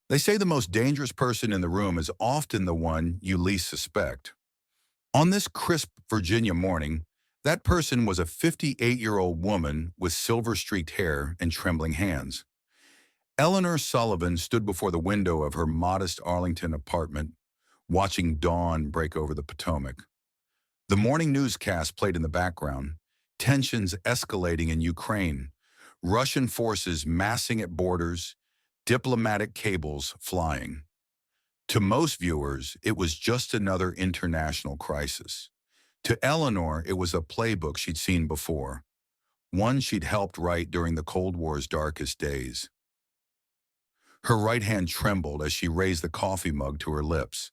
They say the most dangerous person in the room is often the one you least suspect. On this crisp Virginia morning, that person was a 58-year-old woman with silver-streaked hair and trembling hands. Eleanor Sullivan stood before the window of her modest Arlington apartment, watching dawn break over the Potomac. The morning newscast played in the background, tensions escalating in Ukraine, Russian forces massing at borders, diplomatic cables flying. To most viewers, it was just another international crisis. To Eleanor, it was a playbook she'd seen before, one she'd helped write during the Cold War's darkest days. Her right hand trembled as she raised the coffee mug to her lips.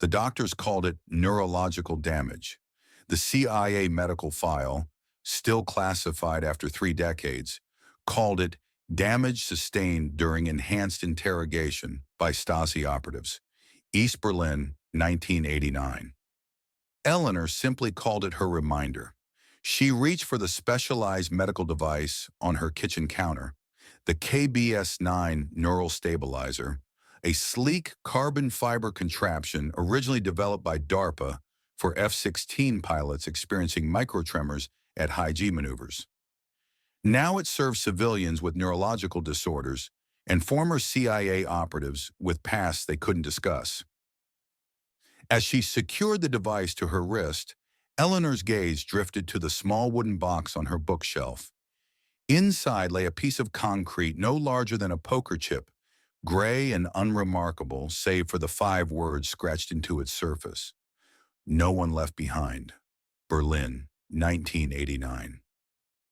The doctors called it neurological damage. The CIA medical file, still classified after 3 decades, called it damage sustained during enhanced interrogation by Stasi operatives. East Berlin, 1989. Eleanor simply called it her reminder. She reached for the specialized medical device on her kitchen counter, the KBS-9 neural stabilizer, a sleek carbon fiber contraption originally developed by DARPA for F-16 pilots experiencing microtremors at high-G maneuvers. Now it serves civilians with neurological disorders and former CIA operatives with pasts they couldn't discuss. As she secured the device to her wrist, Eleanor's gaze drifted to the small wooden box on her bookshelf. Inside lay a piece of concrete no larger than a poker chip, gray and unremarkable save for the 5 words scratched into its surface. No one left behind. Berlin, 1989.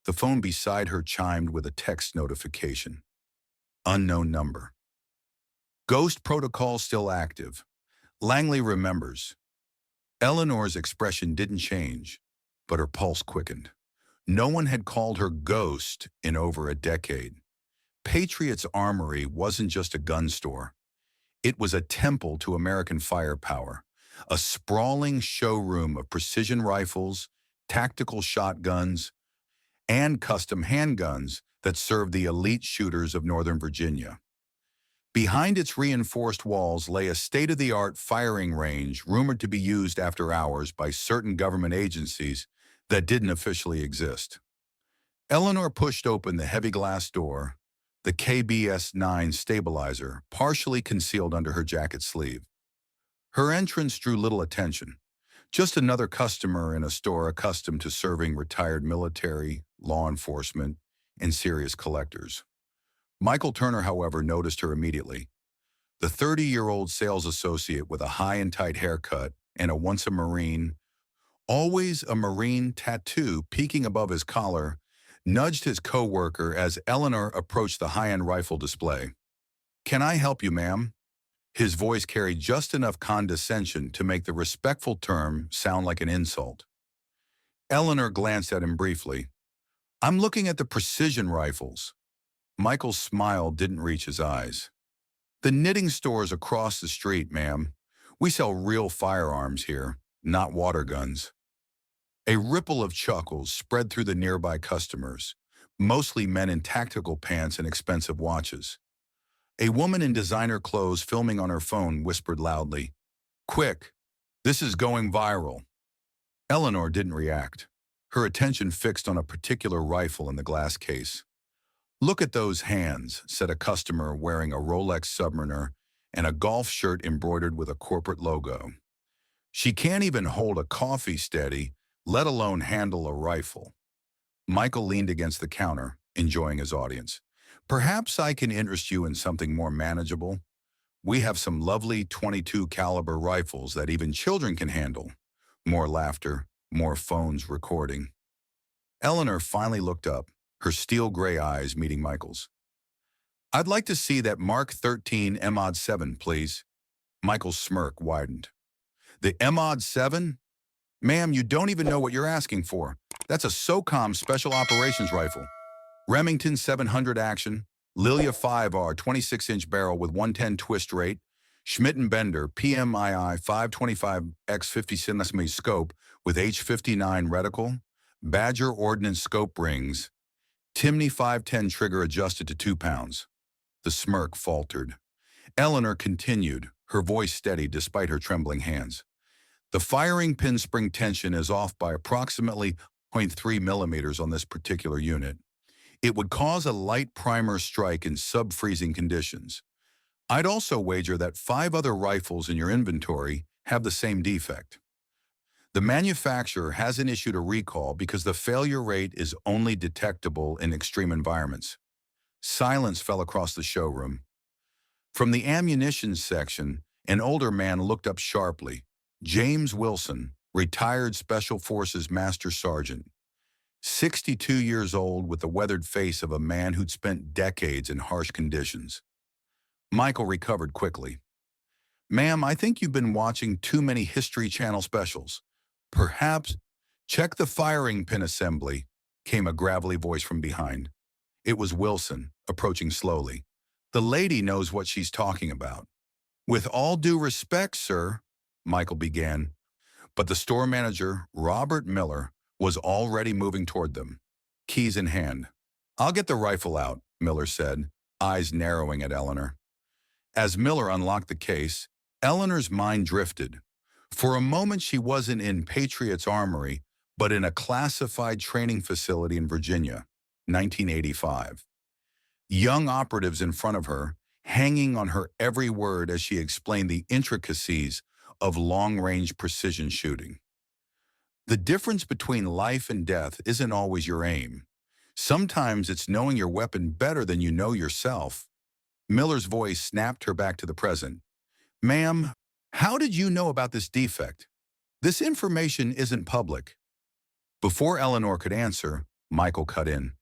The phone beside her chimed with a text notification. Unknown number. Ghost protocol still active. Langley remembers. Eleanor's expression didn't change, but her pulse quickened. No one had called her ghost in over a decade. Patriot's Armory wasn't just a gun store. It was a temple to American firepower, a sprawling showroom of precision rifles, tactical shotguns, and custom handguns that served the elite shooters of Northern Virginia. Behind its reinforced walls lay a state-of-the-art firing range rumored to be used after hours by certain government agencies that didn't officially exist. Eleanor pushed open the heavy glass door, the KBS-9 stabilizer partially concealed under her jacket sleeve. Her entrance drew little attention, just another customer in a store accustomed to serving retired military, law enforcement, and serious collectors. Michael Turner, however, noticed her immediately. The 30-year-old sales associate with a high and tight haircut and a once a Marine, always a Marine tattoo peeking above his collar, nudged his co-worker as Eleanor approached the high-end rifle display. "Can I help you, ma'am?" His voice carried just enough condescension to make the respectful term sound like an insult. Eleanor glanced at him briefly. "I'm looking at the precision rifles." Michael's smile didn't reach his eyes. "The knitting store's across the street, ma'am. We sell real firearms here, not water guns." A ripple of chuckles spread through the nearby customers, mostly men in tactical pants and expensive watches. A woman in designer clothes filming on her phone whispered loudly, "Quick, this is going viral." Eleanor didn't react, her attention fixed on a particular rifle in the glass case. "Look at those hands," said a customer wearing a Rolex Submariner and a golf shirt embroidered with a corporate logo. "She can't even hold a coffee steady, let alone handle a rifle." Michael leaned against the counter, enjoying his audience. "Perhaps I can interest you in something more manageable. We have some lovely .22 caliber rifles that even children can handle." More laughter, more phones recording. Eleanor finally looked up, her steel gray eyes meeting Michael's. "I'd like to see that Mark 13 MOD 7, please." Michael's smirk widened. "The MOD 7? Ma'am, you don't even know what you're asking for. That's a SOCOM Special Operations Rifle. Remington 700 action, Lilia 5R 26-inch barrel with 110 twist rate, Schmidt & Bender PMII 525 x 50 cm scope with H59 reticle, Badger Ordnance scope rings, Timney 510 trigger adjusted to 2 pounds. The smirk faltered. Eleanor continued, her voice steady despite her trembling hands. The firing pin spring tension is off by approximately zero point 0.3 millimeters on this particular unit. It would cause a light primer strike in sub-freezing conditions. I'd also wager that 5 other rifles in your inventory have the same defect. The manufacturer hasn't issued a recall because the failure rate is only detectable in extreme environments. Silence fell across the showroom. From the ammunition section, an older man looked up sharply. James Wilson, retired Special Forces Master Sergeant. 62 years old with the weathered face of a man who'd spent decades in harsh conditions. Michael recovered quickly. "Ma'am, I think you've been watching too many History Channel specials. Perhaps check the firing pin assembly," came a gravelly voice from behind. It was Wilson, approaching slowly. "The lady knows what she's talking about." "With all due respect, sir," Michael began, but the store manager, Robert Miller, was already moving toward them, keys in hand. "I'll get the rifle out," Miller said, eyes narrowing at Eleanor. As Miller unlocked the case, Eleanor's mind drifted. For a moment she wasn't in Patriot's Armory, but in a classified training facility in Virginia, 1985. Young operatives in front of her, hanging on her every word as she explained the intricacies of long-range precision shooting. The difference between life and death isn't always your aim. Sometimes it's knowing your weapon better than you know yourself. Miller's voice snapped her back to the present. "Ma'am, how did you know about this defect? This information isn't public." Before Eleanor could answer, Michael cut in.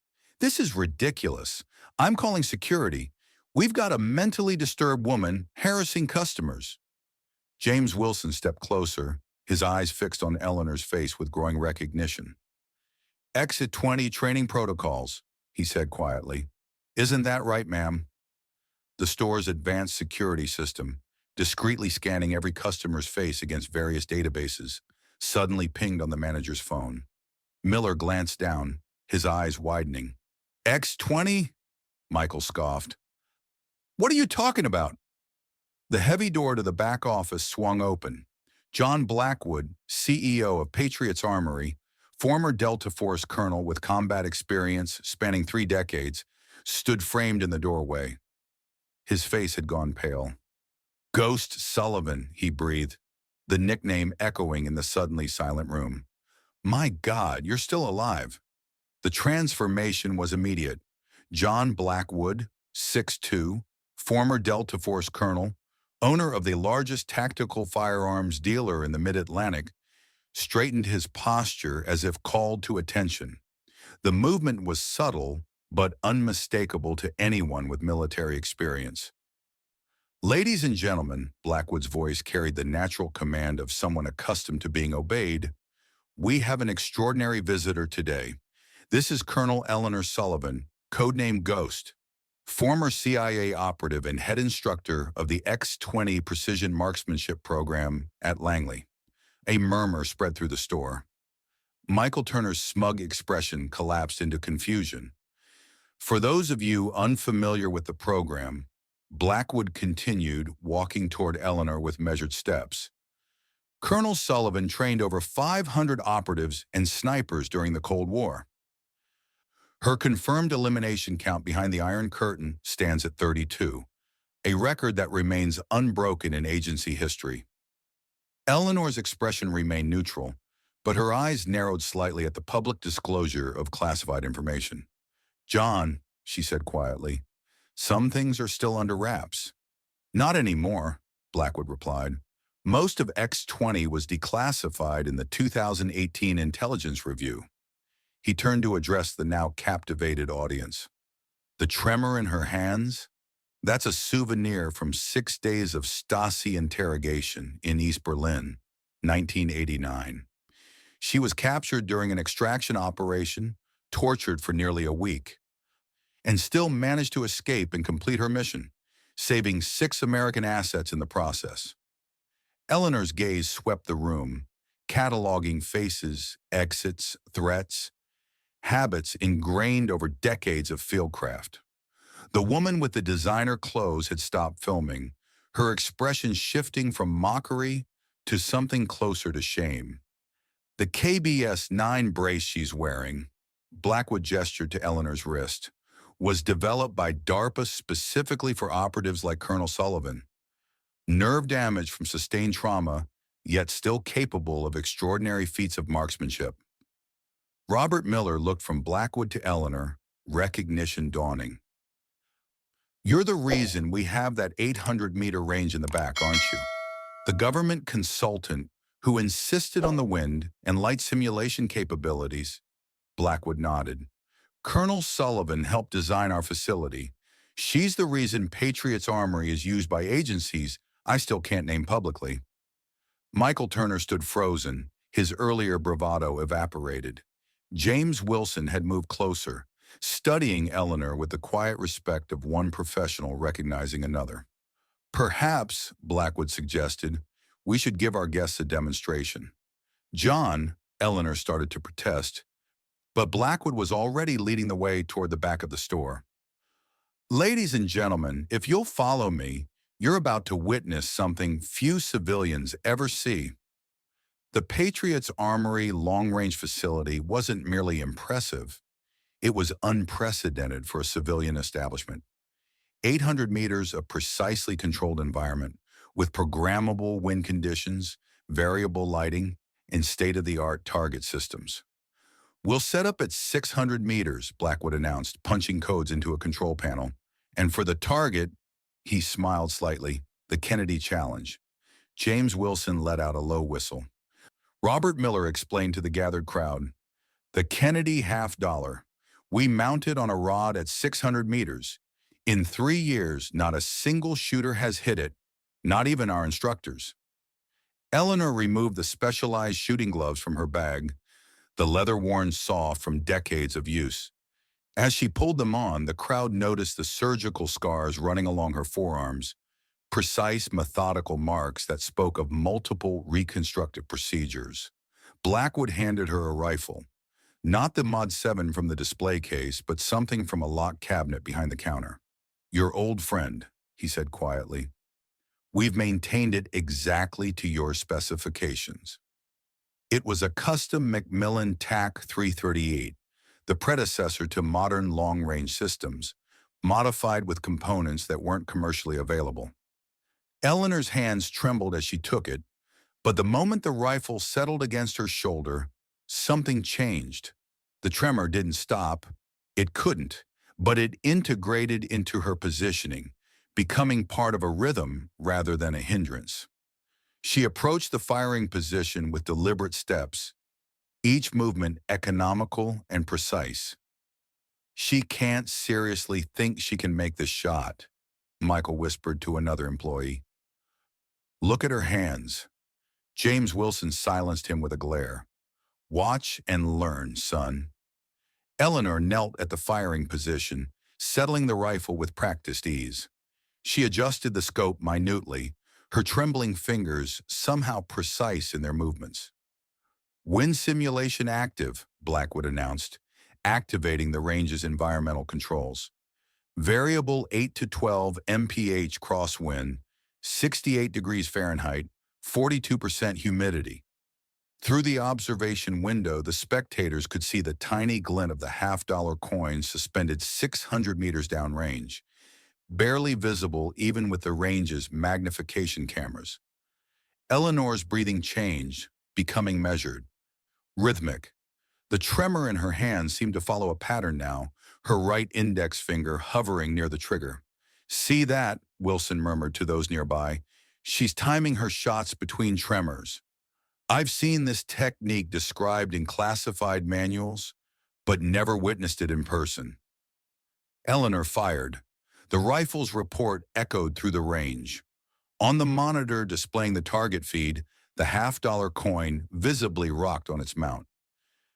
"This is ridiculous. I'm calling security. We've got a mentally disturbed woman harassing customers." James Wilson stepped closer, his eyes fixed on Eleanor's face with growing recognition. "Exit 20 training protocols," he said quietly. "Isn't that right, ma'am?" The store's advanced security system, discreetly scanning every customer's face against various databases, suddenly pinged on the manager's phone. Miller glanced down, his eyes widening. "X20?" Michael scoffed. "What are you talking about?" The heavy door to the back office swung open. John Blackwood, CEO of Patriot's Armory, former Delta Force colonel with combat experience spanning 3 decades, stood framed in the doorway. His face had gone pale. "Ghost Sullivan," he breathed, the nickname echoing in the suddenly silent room. "My God, you're still alive." The transformation was immediate. John Blackwood, 6'2", former Delta Force colonel, owner of the largest tactical firearms dealer in the Mid-Atlantic, straightened his posture as if called to attention. The movement was subtle, but unmistakable to anyone with military experience. "Ladies and gentlemen," Blackwood's voice carried the natural command of someone accustomed to being obeyed, "we have an extraordinary visitor today. This is Colonel Eleanor Sullivan, codenamed Ghost, former CIA operative and head instructor of the X-20 Precision Marksmanship Program at Langley." A murmur spread through the store. Michael Turner's smug expression collapsed into confusion. "For those of you unfamiliar with the program," Blackwood continued, walking toward Eleanor with measured steps, "Colonel Sullivan trained over 500 operatives and snipers during the Cold War. Her confirmed elimination count behind the Iron Curtain stands at 32, a record that remains unbroken in agency history." Eleanor's expression remained neutral, but her eyes narrowed slightly at the public disclosure of classified information. "John," she said quietly, "some things are still under wraps." "Not anymore," Blackwood replied. "Most of X-20 was declassified in the 2018 intelligence review." He turned to address the now captivated audience. "The tremor in her hands? That's a souvenir from 6 days of Stasi interrogation in East Berlin, 1989. She was captured during an extraction operation, tortured for nearly a week, and still managed to escape and complete her mission, saving 6 American assets in the process." Eleanor's gaze swept the room, cataloging faces, exits, threats, habits ingrained over decades of fieldcraft. The woman with the designer clothes had stopped filming, her expression shifting from mockery to something closer to shame. The KBS-9 brace she's wearing, Blackwood gestured to Eleanor's wrist, was developed by DARPA specifically for operatives like Colonel Sullivan. Nerve damage from sustained trauma, yet still capable of extraordinary feats of marksmanship. Robert Miller looked from Blackwood to Eleanor, recognition dawning. "You're the reason we have that 800-meter range in the back, aren't you?" The government consultant who insisted on the wind and light simulation capabilities. Blackwood nodded. "Colonel Sullivan helped design our facility. She's the reason Patriot's Armory is used by agencies I still can't name publicly." Michael Turner stood frozen, his earlier bravado evaporated. James Wilson had moved closer, studying Eleanor with the quiet respect of one professional recognizing another. "Perhaps," Blackwood suggested, "we should give our guests a demonstration." "John," Eleanor started to protest, but Blackwood was already leading the way toward the back of the store. "Ladies and gentlemen, if you'll follow me, you're about to witness something few civilians ever see." The Patriot's Armory long-range facility wasn't merely impressive, it was unprecedented for a civilian establishment. 800 meters of precisely controlled environment with programmable wind conditions, variable lighting, and state-of-the-art target systems. "We'll set up at 600 meters, Blackwood announced, punching codes into a control panel. "And for the target," he smiled slightly, "the Kennedy Challenge." James Wilson let out a low whistle. Robert Miller explained to the gathered crowd, "The Kennedy $50. We mount it on a rod at 600 meters. In 3 years, not a single shooter has hit it, not even our instructors." Eleanor removed the specialized shooting gloves from her bag, the leather-worn saw from decades of use. As she pulled them on, the crowd noticed the surgical scars running along her forearms, precise, methodical marks that spoke of multiple reconstructive procedures. Blackwood handed her a rifle, not the Mod 7 from the display case, but something from a locked cabinet behind the counter. "Your old friend," he said quietly. "We've maintained it exactly to your specifications." It was a custom Macmillan TAC 338, the predecessor to modern long-range systems, modified with components that weren't commercially available. Eleanor's hands trembled as she took it, but the moment the rifle settled against her shoulder, something changed. The tremor didn't stop. It couldn't, but it integrated into her positioning, becoming part of a rhythm rather than a hindrance. She approached the firing position with deliberate steps, each movement economical and precise. "She can't seriously think she can make this shot," Michael whispered to another employee. "Look at her hands." James Wilson silenced him with a glare. "Watch and learn, son." Eleanor knelt at the firing position, settling the rifle with practiced ease. She adjusted the scope minutely, her trembling fingers somehow precise in their movements. "Wind simulation active," Blackwood announced, activating the range's environmental controls. "Variable 8 to 12 mph crosswind, 68 degrees Fahrenheit, 42% humidity." Through the observation window, the spectators could see the tiny glint of the $50 coin suspended 600 meters downrange, barely visible even with the range's magnification cameras. Eleanor's breathing changed, becoming measured, rhythmic. The tremor in her hand seemed to follow a pattern now, her right index finger hovering near the trigger. "See that?" Wilson murmured to those nearby. "She's timing her shots between tremors. I've seen this technique described in classified manuals, but never witnessed it in person." Eleanor fired. The rifle's report echoed through the range. On the monitor displaying the target feed, the $50 coin visibly rocked on its mount.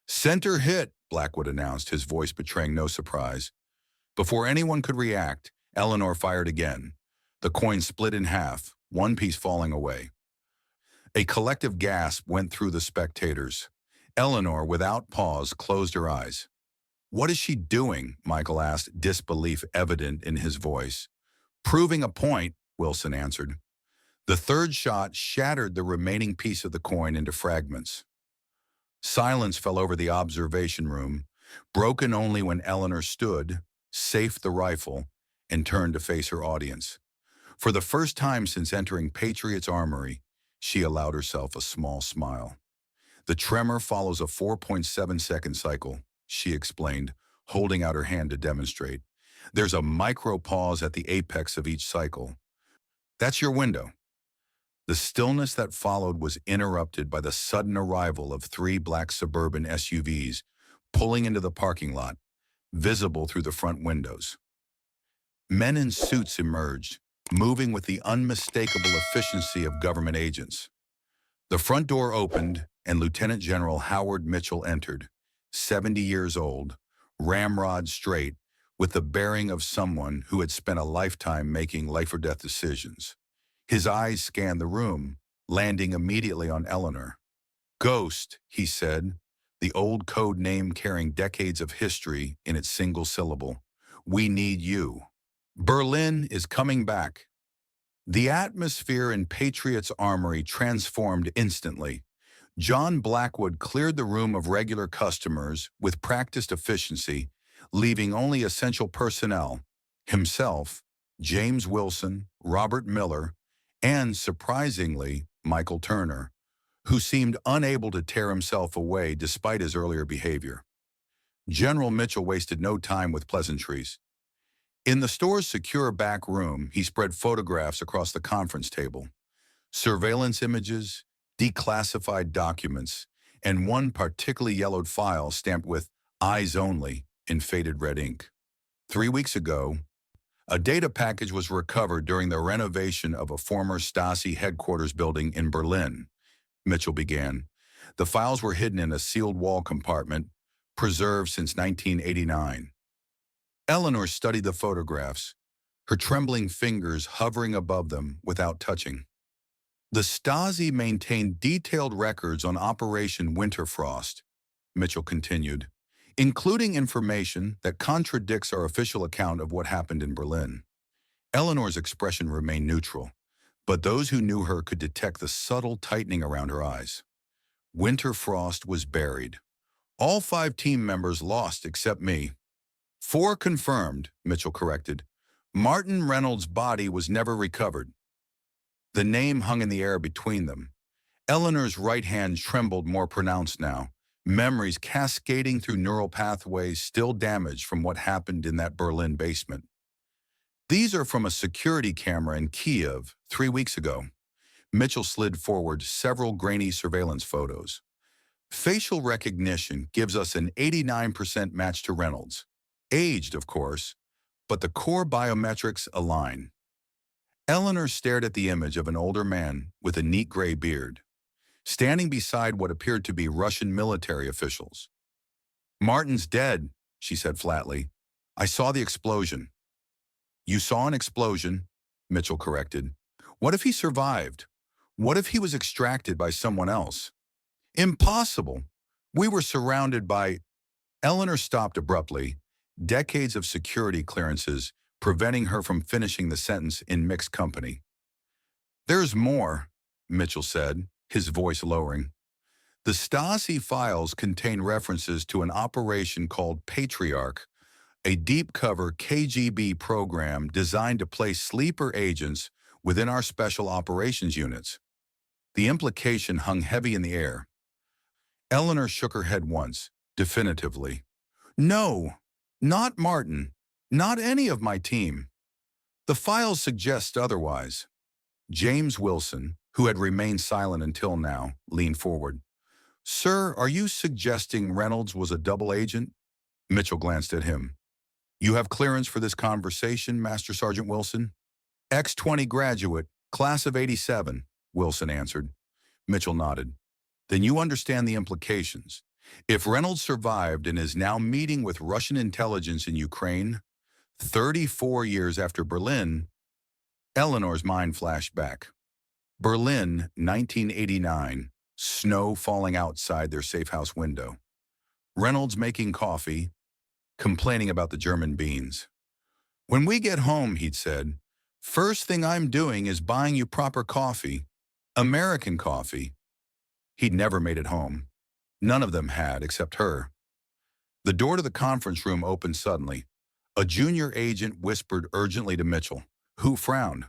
"Center hit," Blackwood announced, his voice betraying no surprise. Before anyone could react, Eleanor fired again. The coin split in half, one piece falling away. A collective gasp went through the spectators. Eleanor, without pause, closed her eyes. "What is she doing?" Michael asked, disbelief evident in his voice. "Proving a point," Wilson answered. The third shot shattered the remaining piece of the coin into fragments. Silence fell over the observation room, broken only when Eleanor stood, safed the rifle, and turned to face her audience. For the first time since entering Patriot's armory, she allowed herself a small smile. The tremor follows a 4.7-second cycle, she explained, holding out her hand to demonstrate. There's a micro pause at the apex of each cycle. That's your window. The stillness that followed was interrupted by the sudden arrival of 3 black suburban SUVs pulling into the parking lot, visible through the front windows. Men in suits emerged, moving with the unmistakable efficiency of government agents. The front door opened, and Lieutenant General Howard Mitchell entered, 70 years old, ramrod straight, with the bearing of someone who had spent a lifetime making life-or-death decisions. His eyes scanned the room, landing immediately on Eleanor. "Ghost," he said, the old code name carrying decades of history in its single syllable. "We need you. Berlin is coming back." The atmosphere in Patriot's armory transformed instantly. John Blackwood cleared the room of regular customers with practiced efficiency, leaving only essential personnel, himself, James Wilson, Robert Miller, and, surprisingly, Michael Turner, who seemed unable to tear himself away despite his earlier behavior. General Mitchell wasted no time with pleasantries. In the store's secure back room, he spread photographs across the conference table, surveillance images, declassified documents, and one particularly yellowed file stamped with "Eyes Only" in faded red ink. 3 weeks ago, a data package was recovered during the renovation of a former Stasi headquarters building in Berlin, Mitchell began. The files were hidden in a sealed wall compartment, preserved since 1989. Eleanor studied the photographs, her trembling fingers hovering above them without touching. The Stasi maintained detailed records on Operation Winterfrost, Mitchell continued, including information that contradicts our official account of what happened in Berlin. Eleanor's expression remained neutral, but those who knew her could detect the subtle tightening around her eyes. Winterfrost was buried. All 5 team members lost except me. 4 confirmed, Mitchell corrected. Martin Reynolds' body was never recovered. The name hung in the air between them. Eleanor's right hand trembled more pronounced now, memories cascading through neural pathways still damaged from what happened in that Berlin basement. "These are from a security camera in Kiev 3 weeks ago." Mitchell slid forward several grainy surveillance photos. "Facial recognition gives us an 89% match to Reynolds. Aged, of course, but the core biometrics align." Eleanor stared at the image of an older man with a neat gray beard, standing beside what appeared to be Russian military officials. "Martin's dead," she said flatly. "I saw the explosion." "You saw an explosion," Mitchell corrected. "What if he survived? What if he was extracted by someone else?" "Impossible. We were surrounded by—" Eleanor stopped abruptly, decades of security clearances preventing her from finishing the sentence in mixed company. "There's more," Mitchell said, his voice lowering. "The Stasi files contain references to an operation called Patriarch, a deep-cover KGB program designed to place sleeper agents within our special operations units." The implication hung heavy in the air. Eleanor shook her head once, definitively. "No, not Martin, not any of my team. The files suggest otherwise." James Wilson, who had remained silent until now, leaned forward. "Sir, are you suggesting Reynolds was a double agent?" Mitchell glanced at him. "You have clearance for this conversation, Master Sergeant Wilson?" "X-20 graduate, class of '87, Wilson answered. Mitchell nodded. "Then you understand the implications. If Reynolds survived and is now meeting with Russian intelligence in Ukraine, 34 years after Berlin," Eleanor's mind flashed back. Berlin, 1989, snow falling outside their safe house window. Reynolds making coffee, complaining about the German beans. "When we get home," he'd said, First thing I'm doing is buying you proper coffee. American coffee. He'd never made it home. None of them had, except her. The door to the conference room opened suddenly. A junior agent whispered urgently to Mitchell, who frowned.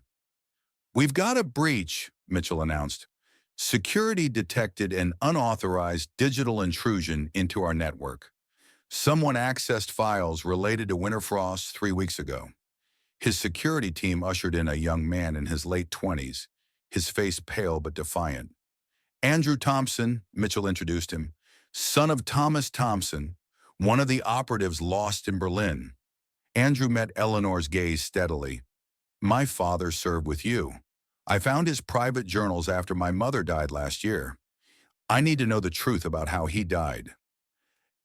"We've got a breach," Mitchell announced. "Security detected an unauthorized digital intrusion into our network. Someone accessed files related to Winterfrost 3 weeks ago." His security team ushered in a young man in his late 20s, his face pale but defiant. "Andrew Thompson," Mitchell introduced him, "son of Thomas Thompson, one of the operatives lost in Berlin." Andrew met Eleanor's gaze steadily. "My father served with you. I found his private journals after my mother died last year. I need to know the truth about how he died."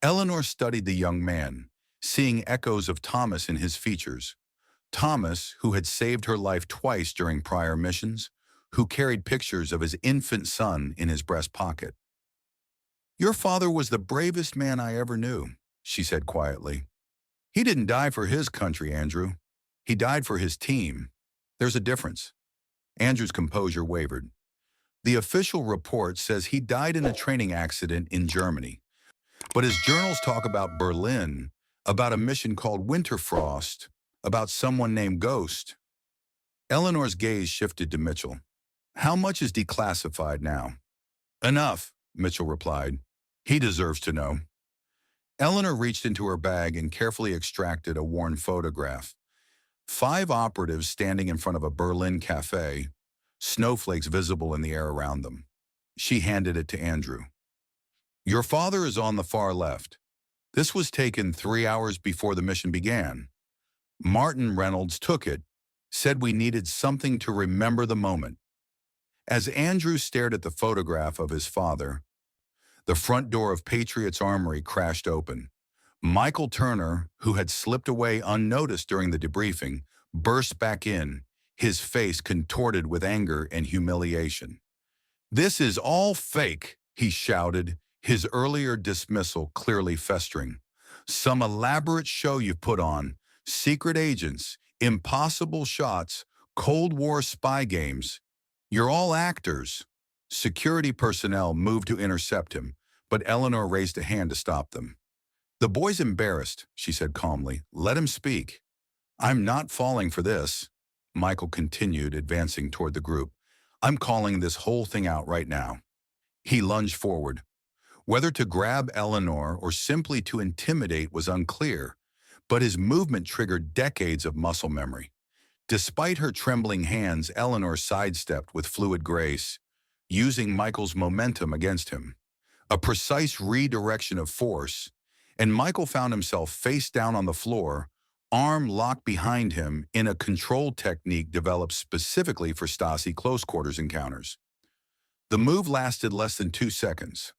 Eleanor studied the young man, seeing echoes of Thomas in his features. Thomas, who had saved her life twice during prior missions, who carried pictures of his infant son in his breast pocket. "Your father was the bravest man I ever knew," she said quietly. "He didn't die for his country, Andrew. He died for his team. There's a difference." Andrew's composure wavered. "The official report says he died in a training accident in Germany. But his journals talk about Berlin, about a mission called Winterfrost, about someone named Ghost." Eleanor's gaze shifted to Mitchell. "How much is declassified now?" "Enough," Mitchell replied. "He deserves to know." Eleanor reached into her bag and carefully extracted a worn photograph. 5 operatives standing in front of a Berlin cafe, snowflakes visible in the air around them. She handed it to Andrew. "Your father is on the far left. This was taken 3 hours before the mission began. Martin Reynolds took it, said we needed something to remember the moment." As Andrew stared at the photograph of his father, the front door of Patriot's Armory crashed open. Michael Turner, who had slipped away unnoticed during the debriefing, burst back in, his face contorted with anger and humiliation. "This is all fake," he shouted, his earlier dismissal clearly festering. "Some elaborate show you've put on, secret agents, impossible shots, Cold War spy games. You're all actors." Security personnel moved to intercept him, but Eleanor raised a hand to stop them. "The boy's embarrassed," she said calmly. "Let him speak." "I'm not falling for this," Michael continued, advancing toward the group. "I'm calling this whole thing out right now." He lunged forward. Whether to grab Eleanor or simply to intimidate was unclear, but his movement triggered decades of muscle memory. Despite her trembling hands, Eleanor sidestepped with fluid grace, using Michael's momentum against him. A precise redirection of force, and Michael found himself face down on the floor, arm locked behind him in a control technique developed specifically for Stasi close-quarters encounters. The move lasted less than 2 seconds.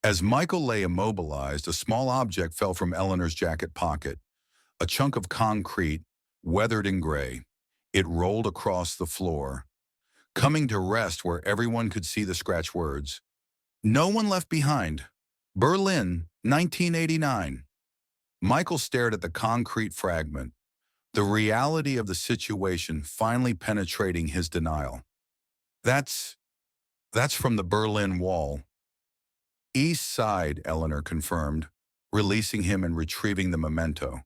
As Michael lay immobilized, a small object fell from Eleanor's jacket pocket, a chunk of concrete, weathered and gray. It rolled across the floor, coming to rest where everyone could see the scratch words. "No one left behind. Berlin, 1989. Michael stared at the concrete fragment, the reality of the situation finally penetrating his denial. That's from the Berlin Wall." "East side," Eleanor confirmed, releasing him and retrieving the memento.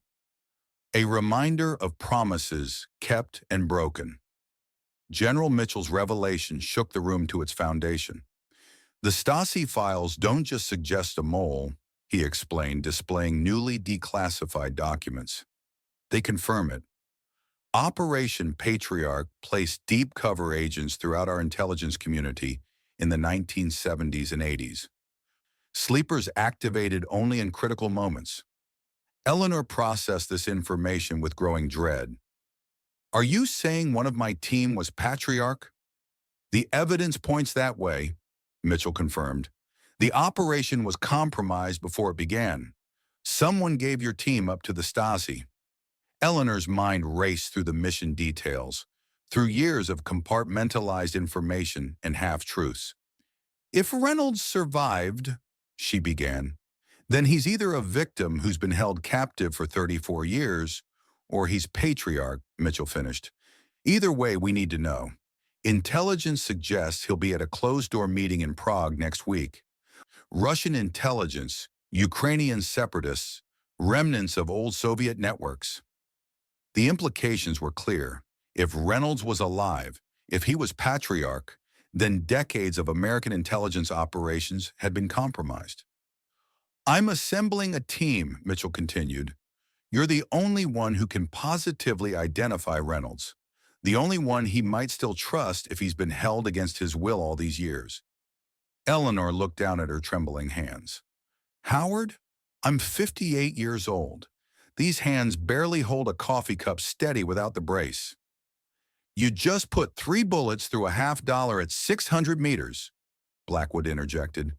A reminder of promises kept and broken. General Mitchell's revelation shook the room to its foundation. "The Stasi files don't just suggest a mole," he explained, displaying newly declassified documents. "They confirm it. Operation Patriarch placed deep cover agents throughout our intelligence community in the 1970s and 80s. Sleepers activated only in critical moments." Eleanor processed this information with growing dread. "Are you saying one of my team was Patriarch?" "The evidence points that way," Mitchell confirmed. "The operation was compromised before it began. Someone gave your team up to the Stasi." Eleanor's mind raced through the mission details, through years of compartmentalized information and half-truths. "If Reynolds survived," she began, "then he's either a victim who's been held captive for 34 years, or he's Patriarch," Mitchell finished. Either way, we need to know. Intelligence suggests he'll be at a closed-door meeting in Prague next week. Russian intelligence, Ukrainian separatists, remnants of old Soviet networks. The implications were clear. If Reynolds was alive, if he was patriarch, then decades of American intelligence operations had been compromised. I'm assembling a team, Mitchell continued. You're the only one who can positively identify Reynolds, the only one he might still trust if he's been held against his will all these years. Eleanor looked down at her trembling hands. Howard, I'm 58 years old. These hands barely hold a coffee cup steady without the brace. You just put 3 bullets through a $50 at 600 meters, Blackwood interjected.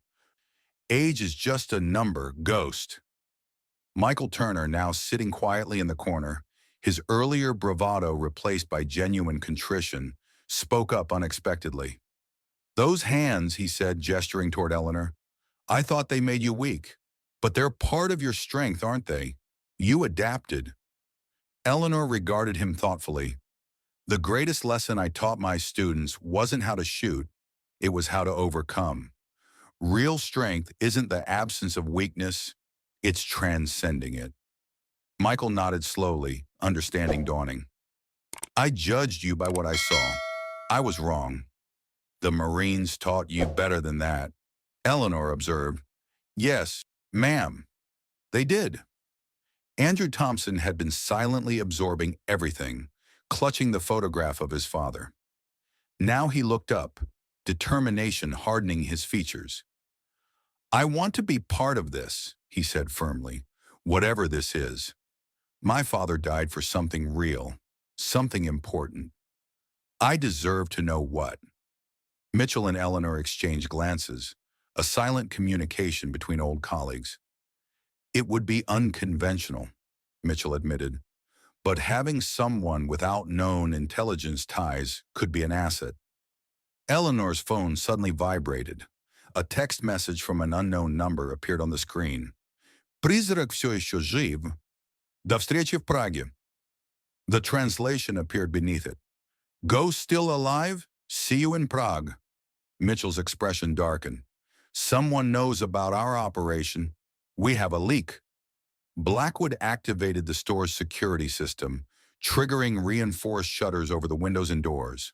Age is just a number, Ghost. Michael Turner, now sitting quietly in the corner, his earlier bravado replaced by genuine contrition, spoke up unexpectedly. Those hands, he said, gesturing toward Eleanor, I thought they made you weak. But they're part of your strength, aren't they? You adapted. Eleanor regarded him thoughtfully. The greatest lesson I taught my students wasn't how to shoot, it was how to overcome. Real strength isn't the absence of weakness, it's transcending it. Michael nodded slowly, understanding dawning. I judged you by what I saw. I was wrong. The Marines taught you better than that. Eleanor observed. Yes, ma'am. They did. Andrew Thompson had been silently absorbing everything, clutching the photograph of his father. Now he looked up, determination hardening his features. I want to be part of this, he said firmly, whatever this is. My father died for something real, something important. I deserve to know what. Mitchell and Eleanor exchanged glances, a silent communication between old colleagues. It would be unconventional, Mitchell admitted, but having someone without known intelligence ties could be an asset. Eleanor's phone suddenly vibrated. A text message from an unknown number appeared on the screen. «Призрак все еще жив. До встречи в Праге». The translation appeared beneath it. «Ghost still alive? See you in Prague». Mitchell's expression darkened. Someone knows about our operation. We have a leak. Blackwood activated the store's security system, triggering reinforced shutters over the windows and doors.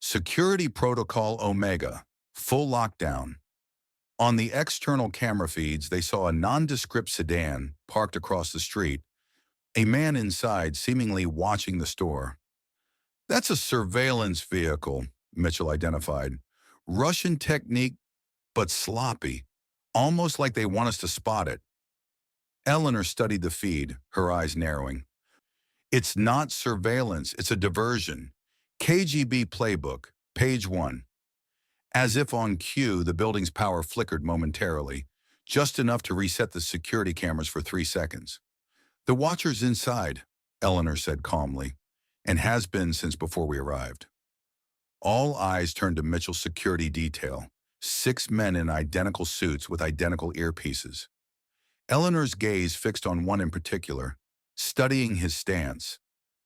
Security Protocol Omega, full lockdown. On the external camera feeds, they saw a nondescript sedan parked across the street, a man inside seemingly watching the store. That's a surveillance vehicle, Mitchell identified. Russian technique, but sloppy, almost like they want us to spot it. Eleanor studied the feed, her eyes narrowing. It's not surveillance, it's a diversion. KGB playbook, page 1. As if on cue, the building's power flickered momentarily, just enough to reset the security cameras for 3 seconds. The watcher's inside, Eleanor said calmly, and has been since before we arrived. All eyes turned to Mitchell's security detail, 6 men in identical suits with identical earpieces. Eleanor's gaze fixed on one in particular, studying his stance,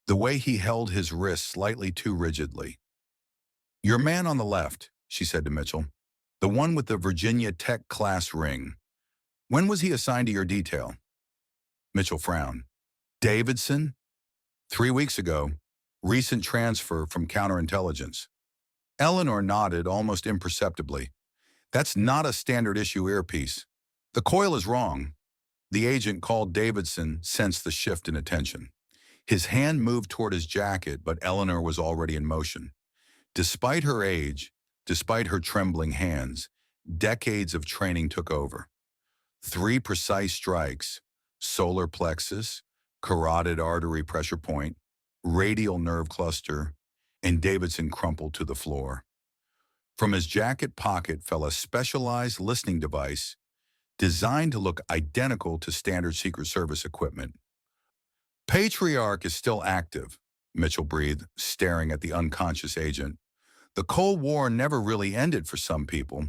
the way he held his wrist slightly too rigidly. Your man on the left, she said to Mitchell, the one with the Virginia Tech class ring. When was he assigned to your detail? Mitchell frowned. Davidson? 3 weeks ago. Recent transfer from counterintelligence. Eleanor nodded almost imperceptibly. That's not a standard issue earpiece. The coil is wrong. The agent called Davidson sensed the shift in attention. His hand moved toward his jacket, but Eleanor was already in motion. Despite her age, despite her trembling hands, decades of training took over. 3 precise strikes, solar plexus, carotid artery pressure point, radial nerve cluster, and Davidson crumpled to the floor. From his jacket pocket fell a specialized listening device designed to look identical to standard Secret Service equipment. Patriarch is still active, Mitchell breathed, staring at the unconscious agent. The Cold War never really ended for some people.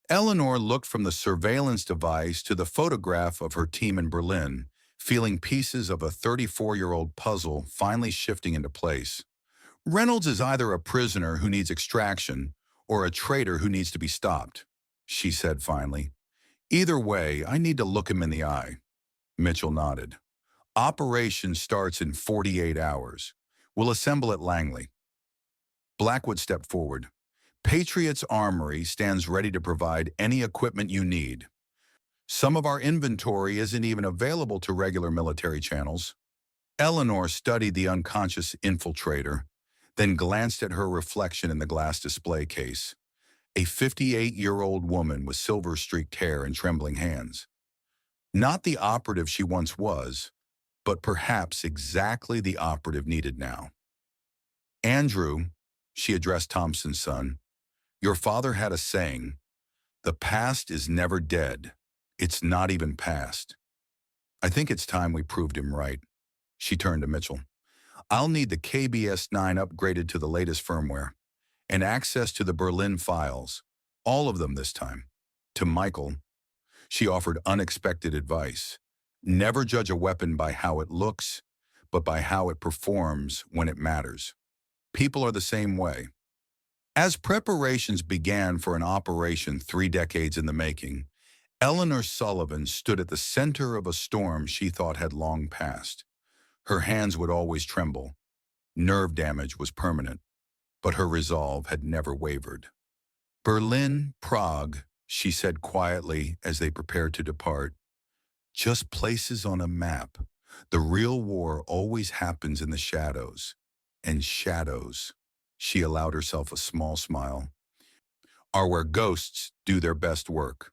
Eleanor looked from the surveillance device to the photograph of her team in Berlin, feeling pieces of a 34-year-old puzzle finally shifting into place. Reynolds is either a prisoner who needs extraction or a traitor who needs to be stopped, she said finally. Either way, I need to look him in the eye. Mitchell nodded. Operation starts in 48 hours. We'll assemble at Langley. Blackwood stepped forward. Patriot's Armory stands ready to provide any equipment you need. Some of our inventory isn't even available to regular military channels. Eleanor studied the unconscious infiltrator, then glanced at her reflection in the glass display case. A 58-year-old woman with silver-streaked hair and trembling hands. Not the operative she once was, but perhaps exactly the operative needed now. Andrew, she addressed Thompson's son, your father had a saying, the past is never dead. It's not even past. I think it's time we proved him right. She turned to Mitchell. I'll need the KBS-9 upgraded to the latest firmware and access to the Berlin files, all of them this time. To Michael, she offered unexpected advice. Never judge a weapon by how it looks, but by how it performs when it matters. People are the same way. As preparations began for an operation 3 decades in the making, Eleanor Sullivan stood at the center of a storm she thought had long passed. Her hands would always tremble. Nerve damage was permanent, but her resolve had never wavered. Berlin, Prague, she said quietly as they prepared to depart. Just places on a map. The real war always happens in the shadows. And shadows, she allowed herself a small smile, are where ghosts do their best work.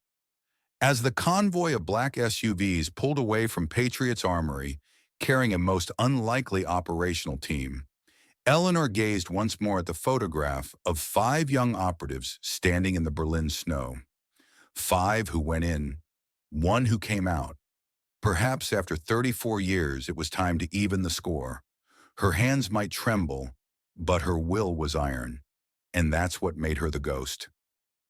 As the convoy of black SUVs pulled away from Patriot's Armory, carrying a most unlikely operational team, Eleanor gazed once more at the photograph of 5 young operatives standing in the Berlin snow. 5 who went in, 1 who came out. Perhaps after 34 years, it was time to even the score. Her hands might tremble, but her will was iron, and that's what made her the ghost.